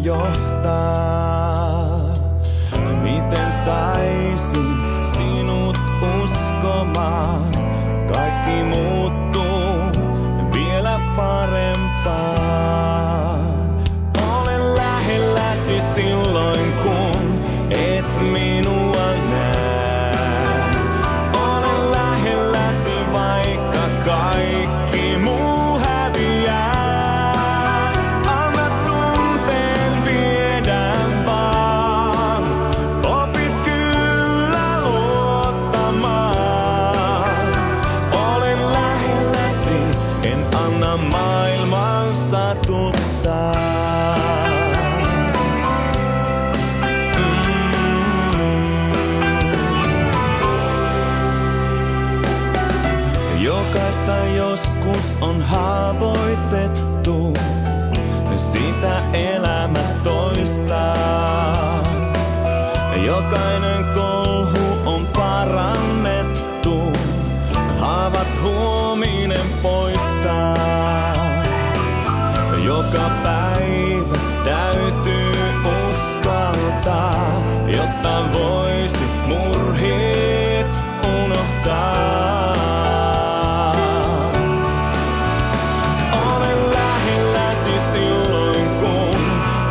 johtaa. Miten saisin sinut uskomaan? Kaikki muuttuu vielä parempaan. Olen lähelläsi silloin, kun et minua näe. Olen lähelläsi, vaikka kaikki muu häviää. Anna tunteen viedä vaan. Opit kyllä luottamaan. Olen lähelläsi, en anna maailman satuttaa. Jokaista joskus on haavoitettu, sitä elämä toistaa. Jokainen kolhu on parannettu, haavat huominen poistaa. Joka päivä täytyy uskaltaa, jotta voisi murheet unohtaa. Olen lähelläsi silloin, kun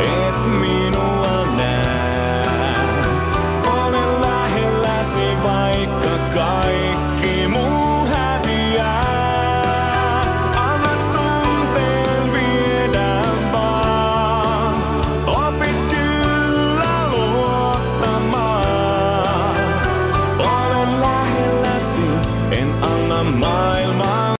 et minua näe. Olen lähelläsi, vaikka kaikki muu